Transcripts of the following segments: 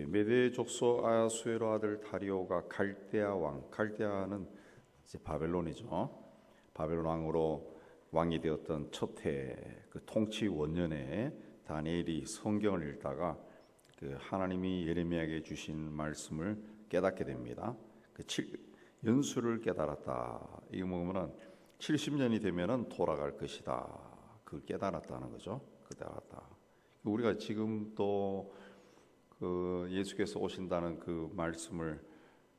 메대 족속 아하수에로 아들 다리오가 갈대아 왕, 갈대아는 이제 바벨론이죠. 바벨론 왕으로 왕이 되었던 첫해 그 통치 원년에 다니엘이 성경을 읽다가 그 하나님이 예레미야에게 주신 말씀을 깨닫게 됩니다. 연수를 깨달았다. 이거 뭐냐면 70년이 되면은 돌아갈 것이다. 그걸 깨달았다는 거죠. 깨달았다. 우리가 지금 또 그 예수께서 오신다는 그 말씀을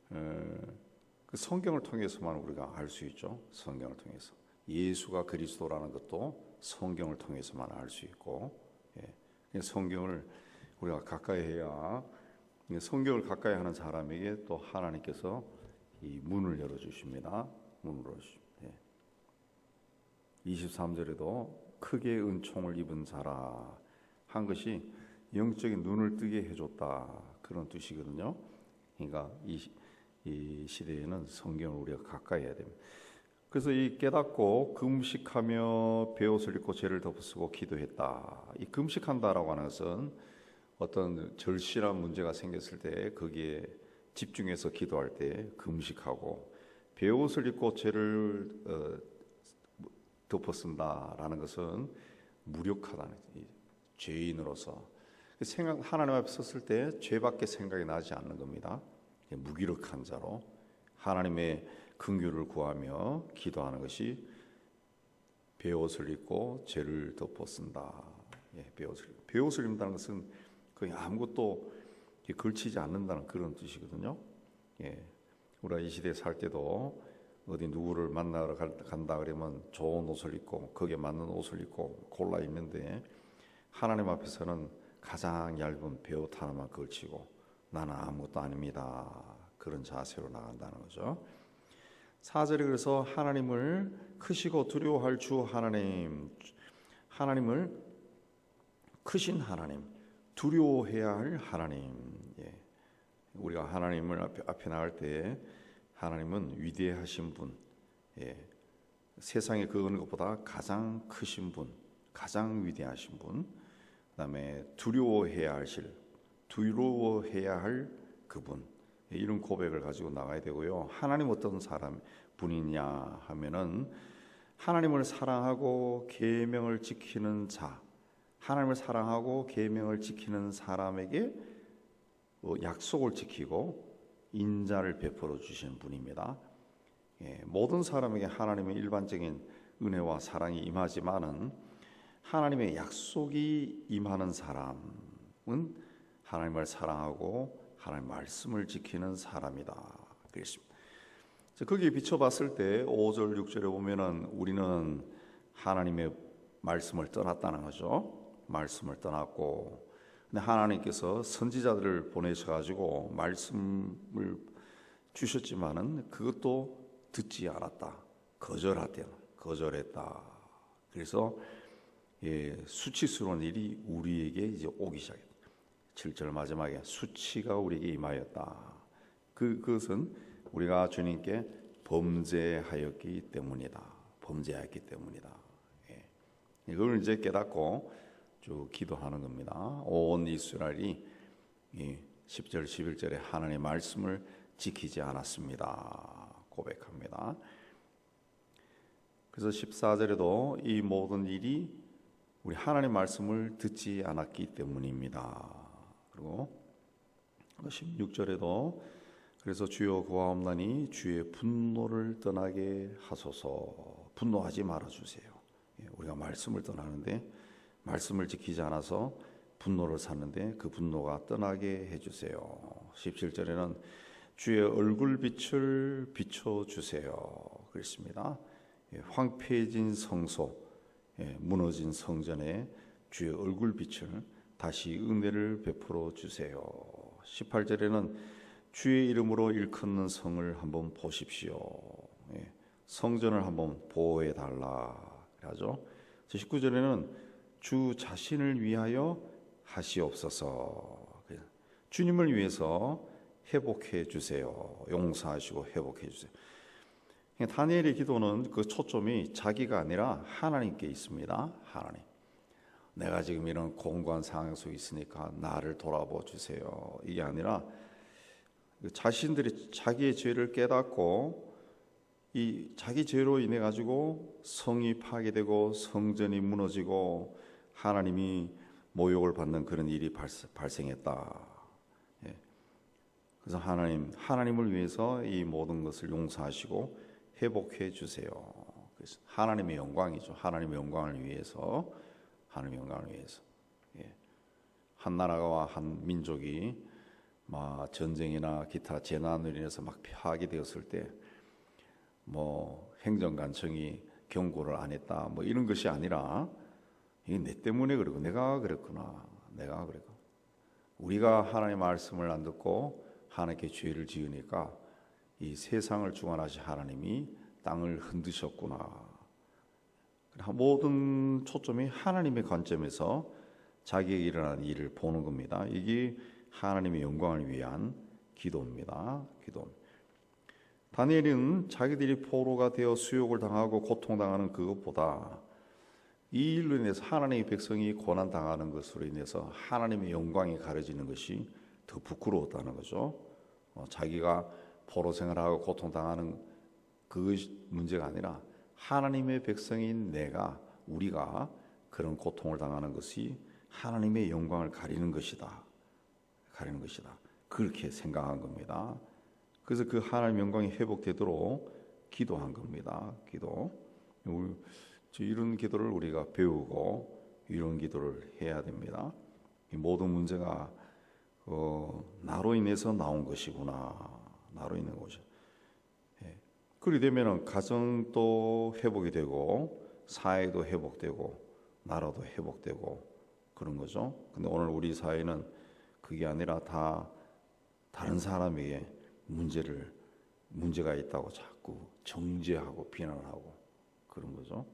그 성경을 통해서만 우리가 알 수 있죠. 성경을 통해서 예수가 그리스도라는 것도 성경을 통해서만 알 수 있고, 성경을 우리가 가까이 해야, 성경을 가까이 하는 사람에게 또 하나님께서 이 문을 열어 주십니다. 문을 열어 주십니다. 23절에도 크게 은총을 입은 자라 한 것이 영적인 눈을 뜨게 해줬다, 그런 뜻이거든요. 그러니까 이 시대에는 성경을 우리가 가까이 해야 됩니다. 그래서 이 깨닫고 금식하며 베옷을 입고 죄를 덮어쓰고 기도했다. 이 금식한다라고 하는 것은 어떤 절실한 문제가 생겼을 때 거기에 집중해서 기도할 때 금식하고, 베옷을 입고 죄를 덮어쓴다라는 것은 무력하다는, 죄인으로서 하나님 앞에 섰을 때 죄밖에 생각이 나지 않는 겁니다. 무기력한 자로 하나님의 긍휼을 구하며 기도하는 것이 베옷을 입고 죄를 덮어쓴다. 베옷을 입는다는 것은 거의 아무것도 걸치지 않는다는 그런 뜻이거든요. 우리가 이 시대에 살 때도 어디 누구를 만나러 간다 그러면 좋은 옷을 입고 거기에 맞는 옷을 입고 골라 입는데, 하나님 앞에서는 가장 얇은 베옷 하나만 걸치고 나는 아무것도 아닙니다, 그런 자세로 나간다는 거죠. 4절에 그래서 하나님을 크시고 두려워할 주 하나님, 하나님을 크신 하나님, 두려워해야 할 하나님. 우리가 하나님을 앞에 나갈 때 하나님은 위대하신 분, 세상에 그 어느 것보다 가장 크신 분, 가장 위대하신 분, 그다음에 두려워해야 할 그분, 이런 고백을 가지고 나가야 되고요. 하나님 어떤 사람 분이냐 하면은 하나님을 사랑하고 계명을 지키는 자, 하나님을 사랑하고 계명을 지키는 사람에게 약속을 지키고 인자를 베풀어 주시는 분입니다. 모든 사람에게 하나님의 일반적인 은혜와 사랑이 임하지만은 하나님의 약속이 임하는 사람은 하나님을 사랑하고 하나님 말씀을 지키는 사람이다, 그랬습니다. 거기에 비춰봤을 때 5절 6절에 보면은 우리는 하나님의 말씀을 떠났다는 거죠. 말씀을 떠났고, 근데 하나님께서 선지자들을 보내셔가지고 말씀을 주셨지만은 그것도 듣지 않았다, 거절했다. 그래서 수치스러운 일이 우리에게 이제 오기 시작했다. 7절 마지막에 수치가 우리에게 임하였다. 그것은 우리가 주님께 범죄하였기 때문이다. 이걸 이제 깨닫고 쭉 기도하는 겁니다. 온 이스라엘이 10절 11절에 하나님의 말씀을 지키지 않았습니다, 고백합니다. 그래서 14절에도 이 모든 일이 우리 하나님 말씀을 듣지 않았기 때문입니다. 그리고 16절에도 그래서 주여 구하옵나니 주의 분노를 떠나게 하소서. 분노하지 말아주세요. 우리가 말씀을 떠나는데, 말씀을 지키지 않아서 분노를 샀는데 그 분노가 떠나게 해주세요. 17절에는 주의 얼굴빛을 비춰주세요, 그랬습니다. 황폐해진 성소, 무너진 성전에 주의 얼굴빛을 다시 은혜를 베풀어 주세요. 18절에는 주의 이름으로 일컫는 성을 한번 보십시오. 성전을 한번 보호해 달라 하죠. 19절에는 주 자신을 위하여 하시옵소서. 주님을 위해서 회복해 주세요. 용서하시고 회복해 주세요. 다니엘의 기도는 그 초점이 자기가 아니라 하나님께 있습니다. 하나님. 내가 지금 이런 공고한 상황 속에 있으니까 나를 돌아보 주세요. 이게 아니라 자신들이 자기의 죄를 깨닫고 이 자기 죄로 인해 가지고 성이 파괴되고 성전이 무너지고 하나님이 모욕을 받는 그런 일이 발생했다. 예. 그래서 하나님을 위해서 이 모든 것을 용서하시고 회복해 주세요. 그래서 하나님의 영광이죠. 하나님의 영광을 위해서, 하나님의 영광을 위해서. 예. 한 나라와 한 민족이 막 전쟁이나 기타 재난으로 인해서 막 파괴되었을 때, 뭐 행정관청이 경고를 안 했다, 뭐 이런 것이 아니라 이게 내 때문에 그러고 내가 그랬구나, 내가 그랬고 우리가 하나님의 말씀을 안 듣고 하나님께 죄를 지으니까 이 세상을 주관하신 하나님이 땅을 흔드셨구나. 모든 초점이 하나님의 관점에서 자기에게 일어난 일을 보는 겁니다. 이게 하나님의 영광을 위한 기도입니다. 기도. 다니엘은 자기들이 포로가 되어 수욕을 당하고 고통당하는 그것보다 이 일로 인해서 하나님의 백성이 고난당하는 것으로 인해서 하나님의 영광이 가려지는 것이 더 부끄러웠다는 거죠. 자기가 포로 생활하고 고통당하는 그것이 문제가 아니라 하나님의 백성인 우리가 그런 고통을 당하는 것이 하나님의 영광을 가리는 것이다. 가리는 것이다. 그렇게 생각한 겁니다. 그래서 그 하나님의 영광이 회복되도록 기도한 겁니다. 기도. 이런 기도를 우리가 배우고 이런 기도를 해야 됩니다. 이 모든 문제가 나로 인해서 나온 것이구나. 나로 인한 것이. 그렇게 되면 가정도 회복이 되고 사회도 회복되고 나라도 회복되고 그런 거죠. 근데 오늘 우리 사회는 그게 아니라 다 다른 사람에게 문제가 있다고 자꾸 정죄하고 비난하고 그런 거죠.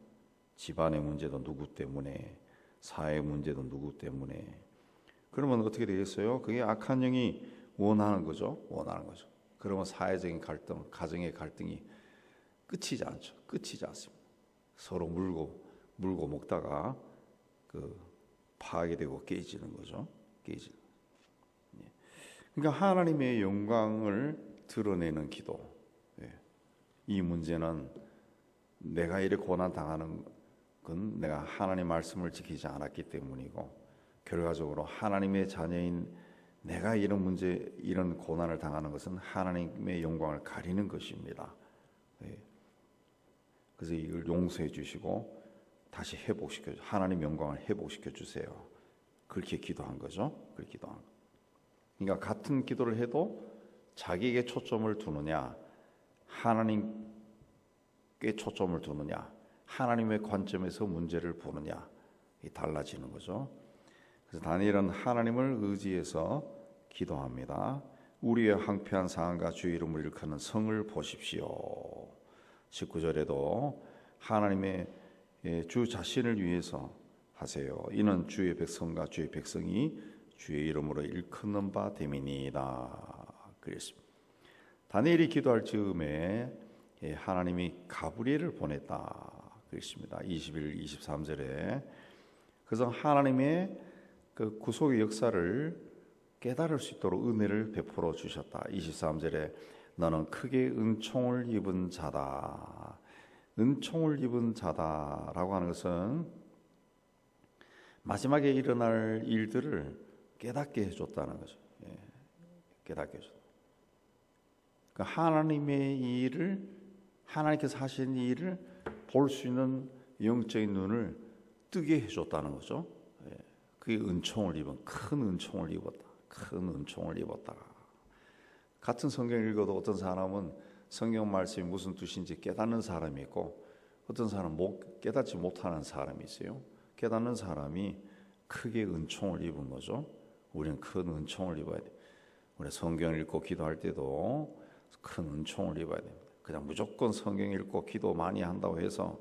집안의 문제도 누구 때문에, 사회 문제도 누구 때문에. 그러면 어떻게 되겠어요? 그게 악한 영이 원하는 거죠. 원하는 거죠. 그러면 사회적인 갈등, 가정의 갈등이 끝이지 않죠. 끝이지 않습니다. 서로 물고 먹다가 파괴되고 깨지는 거죠. 깨지는. 그러니까 하나님의 영광을 드러내는 기도. 이 문제는 내가 이렇게 고난 당하는 건 내가 하나님 말씀을 지키지 않았기 때문이고, 결과적으로 하나님의 자녀인 내가 이런 문제, 이런 고난을 당하는 것은 하나님의 영광을 가리는 것입니다. 그래서 이걸 용서해 주시고 다시 하나님 영광을 회복시켜 주세요. 그렇게 기도한 거죠. 그렇게 기도한 거. 그러니까 같은 기도를 해도 자기에게 초점을 두느냐, 하나님께 초점을 두느냐, 하나님의 관점에서 문제를 보느냐, 달라지는 거죠. 그래서 다니엘은 하나님을 의지해서 기도합니다. 우리의 황폐한 상황과 주의 이름을 일컫는 성을 보십시오. 19절에도 하나님의 주 자신을 위해서 하세요. 이는 주의 백성과 주의 백성이 주의 이름으로 일컫는 바 됨이니이다. 그랬습니다. 다니엘이 기도할 즈음에 하나님이 가브리엘을 보냈다. 그랬습니다. 21, 23절에. 그래서 하나님의 그 구속의 역사를 깨달을 수 있도록 은혜를 베풀어 주셨다. 23절에 너는 크게 은총을 입은 자다. 은총을 입은 자다라고 하는 것은 마지막에 일어날 일들을 깨닫게 해줬다는 거죠. 깨닫게 해줬다. 그러니까 하나님의 일을, 하나님께서 하신 일을 볼 수 있는 영적인 눈을 뜨게 해줬다는 거죠. 그게 은총을 입은, 큰 은총을 입었다. 큰 은총을 입었다. 같은 성경 읽어도 어떤 사람은 성경 말씀이 무슨 뜻인지 깨닫는 사람이 있고, 어떤 사람은 깨닫지 못하는 사람이 있어요. 깨닫는 사람이 크게 은총을 입은 거죠. 우리는 큰 은총을 입어야 돼. 우리 성경을 읽고 기도할 때도 큰 은총을 입어야 됩니다. 그냥 무조건 성경 읽고 기도 많이 한다고 해서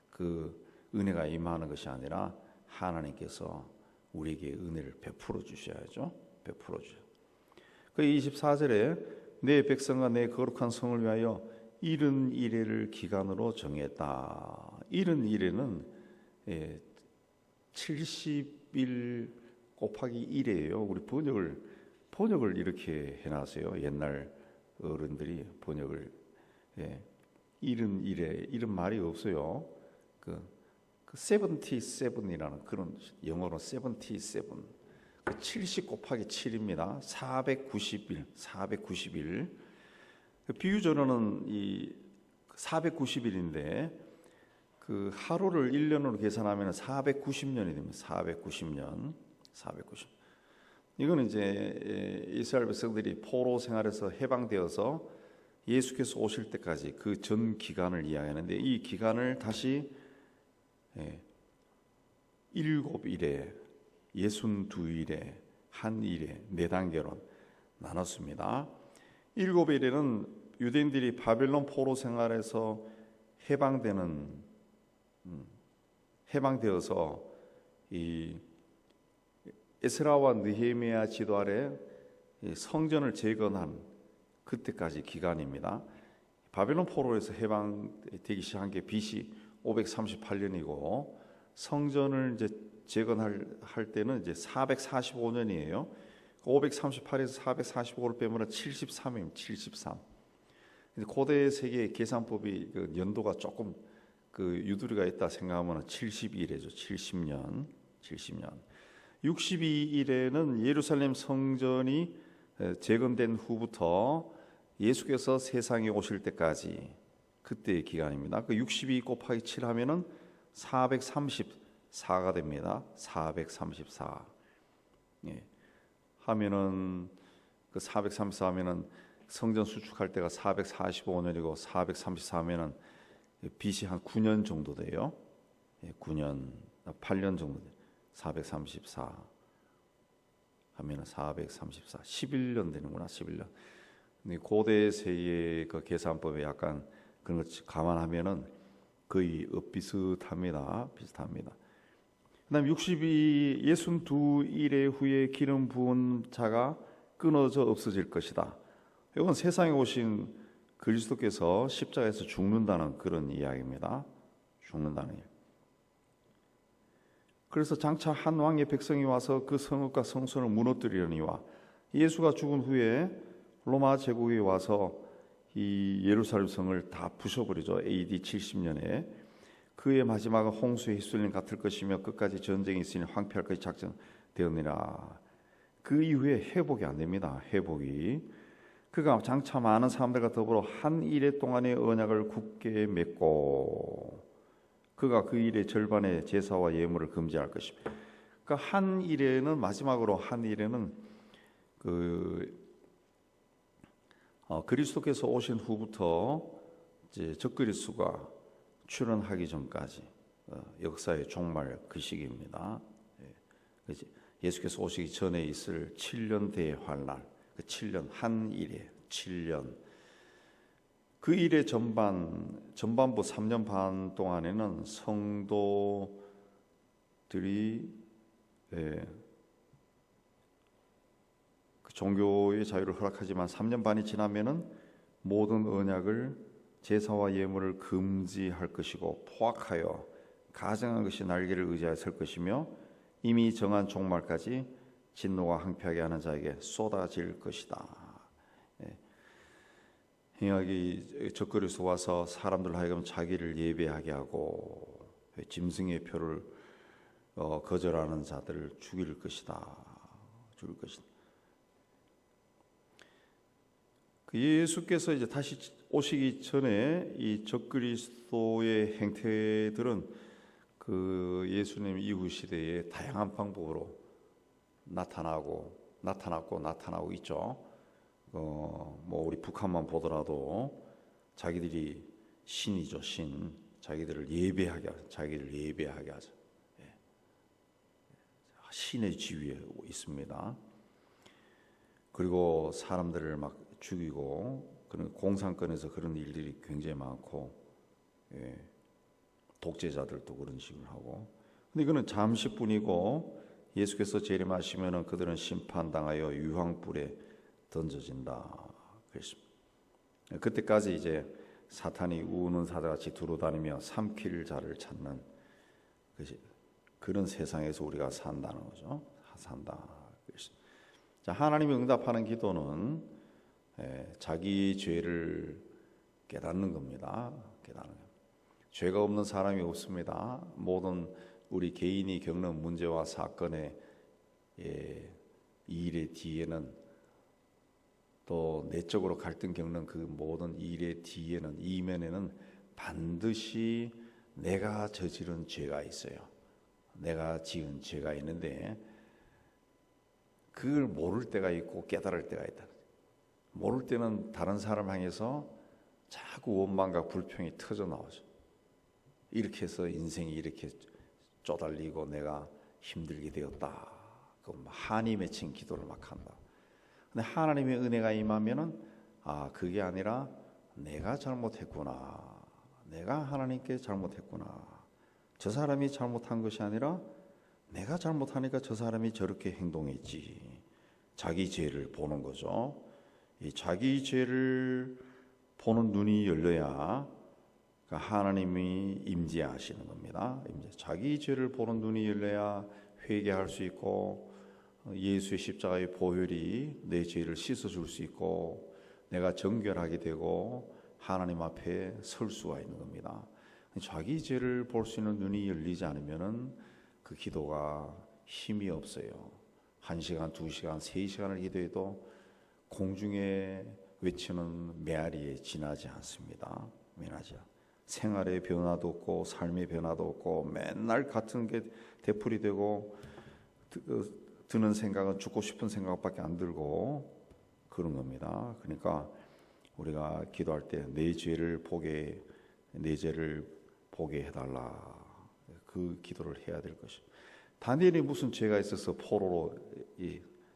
그 은혜가 임하는 것이 아니라 하나님께서 우리에게 은혜를 베풀어 주셔야죠. 베풀어 주셔. 그 24절에 내 백성과 내 거룩한 성을 위하여 이른 이래를 기간으로 정했다. 이른 이래는 70일 곱하기 1이에요. 우리 번역을 이렇게 해놨어요. 옛날 어른들이 번역을. 예. 일은 일에 이런 말이 없어요. 그 77이라는 그런 영어로 77. 70 곱하기 7입니다. 490일. 비유저로는 이 490일인데 그 하루를 1년으로 계산하면 490년이 됩니다. 490년. 이거는 이제 이스라엘 백성들이 포로 생활에서 해방되어서 예수께서 오실 때까지 그 전 기간을 이야기하는데, 이 기간을 다시 7일에 62일에 한 일에 4단계로 나눴습니다. 7일에는 유대인들이 바벨론 포로 생활에서 해방되어서 이 에스라와 느헤미야 지도 아래 성전을 재건한 그때까지 기간입니다. 바벨론 포로에서 해방되기 시작한 게 BC 538년이고 성전을 이제 재건할 때는 이제 445년이에요. 538에서 445를 빼면 73입니다. 73. 고대 세계의 계산법이 그 연도가 조금 그 유두리가 있다 생각하면 72일이죠. 70년. 62일에는 예루살렘 성전이 재건된 후부터 예수께서 세상에 오실 때까지 그때의 기간입니다. 그 62 곱하기 7 하면은 434가 됩니다. 434. 예. 하면은 그 434 하면은 성전 수축할 때가 445년이고 434면은 BC 한 9년 정도 돼요. 9년, 8년 정도 돼요. 434 하면은 434, 11년 되는구나. 11년. 근데 고대 세계의 그 계산법에 약간 그런 걸 감안하면은 거의 비슷합니다. 그다음 62일의 후에 기름 부은 자가 끊어져 없어질 것이다. 이건 세상에 오신 그리스도께서 십자가에서 죽는다는 그런 이야기입니다. 죽는다는 이야기. 그래서 장차 한 왕의 백성이 와서 그 성읍과 성소를 무너뜨리려니와 예수가 죽은 후에 로마 제국이 와서 이 예루살렘 성을 다 부셔버리죠. AD 70년에. 그의 마지막은 홍수에 휩쓸림 같을 것이며 끝까지 전쟁이 있으니 황폐할 것이 작정되었느니라. 그 이후에 회복이 안 됩니다. 회복이. 그가 장차 많은 사람들과 더불어 한 일해 동안의 언약을 굳게 맺고 그가 그 일의 절반의 제사와 예물을 금지할 것입니다. 그러니까 한 일에는 마지막으로 한 일에는 그리스도께서 오신 후부터 이제 적그리스도가 출현하기 전까지 역사의 종말 그 시기입니다. 예수께서 오시기 전에 있을 7년 대환란, 그 7년 한 일에 7년. 그 일의 전반부 3년 반 동안에는 성도들이 그 종교의 자유를 허락하지만 3년 반이 지나면은 모든 언약을 제사와 예물을 금지할 것이고 포악하여 가증한 것이 날개를 의지하여 설 것이며 이미 정한 종말까지 진노가 항폐하게 하는 자에게 쏟아질 것이다. 행하기 적그리스도 와서 사람들 하여금 자기를 예배하게 하고 짐승의 표를 거절하는 자들을 죽일 것이다. 예수께서 이제 다시 오시기 전에 이 적그리스도의 행태들은 그 예수님 이후 시대에 다양한 방법으로 나타나고 있죠. 뭐 우리 북한만 보더라도 자기들이 신이죠, 신. 자기들을 예배하게 하죠. 신의 지위에 있습니다. 그리고 사람들을 막 죽이고 그런 공산권에서 그런 일들이 굉장히 많고 독재자들도 그런 식으로 하고. 근데 이거는 잠시뿐이고 예수께서 재림하시면은 그들은 심판당하여 유황불에 던져진다. 그랬습니다. 그때까지 이제 사탄이 우는 사자같이 두루다니며 삼킬 자를 찾는 것이 그런 세상에서 우리가 산다는 거죠. 산다. 자, 하나님이 응답하는 기도는 자기 죄를 깨닫는 겁니다. 깨닫는 겁니다. 죄가 없는 사람이 없습니다. 모든 우리 개인이 겪는 문제와 사건의 이 일의 뒤에는, 또 내적으로 갈등 겪는 그 모든 일의 뒤에는, 이면에는 반드시 내가 저지른 죄가 있어요. 내가 지은 죄가 있는데 그걸 모를 때가 있고 깨달을 때가 있다. 모를 때는 다른 사람 향해서 자꾸 원망과 불평이 터져 나오죠. 이렇게 해서 인생이 이렇게 쪼달리고 내가 힘들게 되었다. 그 한이 맺힌 기도를 막 한다. 근데 하나님의 은혜가 임하면은 그게 아니라 내가 잘못했구나. 내가 하나님께 잘못했구나. 저 사람이 잘못한 것이 아니라 내가 잘못하니까 저 사람이 저렇게 행동했지. 자기 죄를 보는 거죠. 이 자기 죄를 보는 눈이 열려야 하나님이 임재하시는 겁니다. 자기 죄를 보는 눈이 열려야 회개할 수 있고, 예수의 십자가의 보혈이 내 죄를 씻어줄 수 있고, 내가 정결하게 되고 하나님 앞에 설 수가 있는 겁니다. 자기 죄를 볼 수 있는 눈이 열리지 않으면은 그 기도가 힘이 없어요. 1시간, 2시간, 3시간을 기도해도 공중에 외치는 메아리에 지나지 않습니다. 지나지 않습니다. 생활의 변화도 없고 삶의 변화도 없고 맨날 같은 게 되풀이되고 드는 생각은 죽고 싶은 생각밖에 안 들고 그런 겁니다. 그러니까 우리가 기도할 때 내 죄를 보게 해달라. 그 기도를 해야 될 것이. 다니엘이 무슨 죄가 있어서 포로로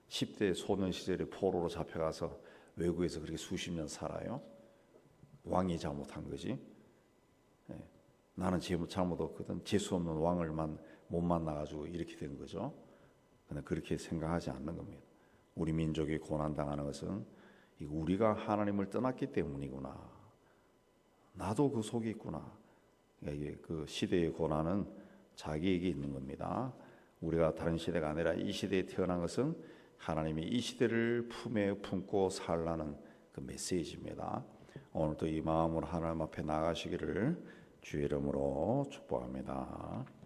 10대 소년 시절에 포로로 잡혀가서 외국에서 그렇게 수십 년 살아요? 왕이 잘못한 거지. 나는 잘못 없거든. 재수 없는 왕을만 못 만나가지고 이렇게 된 거죠. 근데 그렇게 생각하지 않는 겁니다. 우리 민족이 고난당하는 것은 우리가 하나님을 떠났기 때문이구나. 나도 그 속에 있구나. 그 시대의 고난은 자기에게 있는 겁니다. 우리가 다른 시대가 아니라 이 시대에 태어난 것은 하나님이 이 시대를 품에 품고 살라는 그 메시지입니다. 오늘도 이 마음으로 하나님 앞에 나가시기를 주의 이름으로 축복합니다.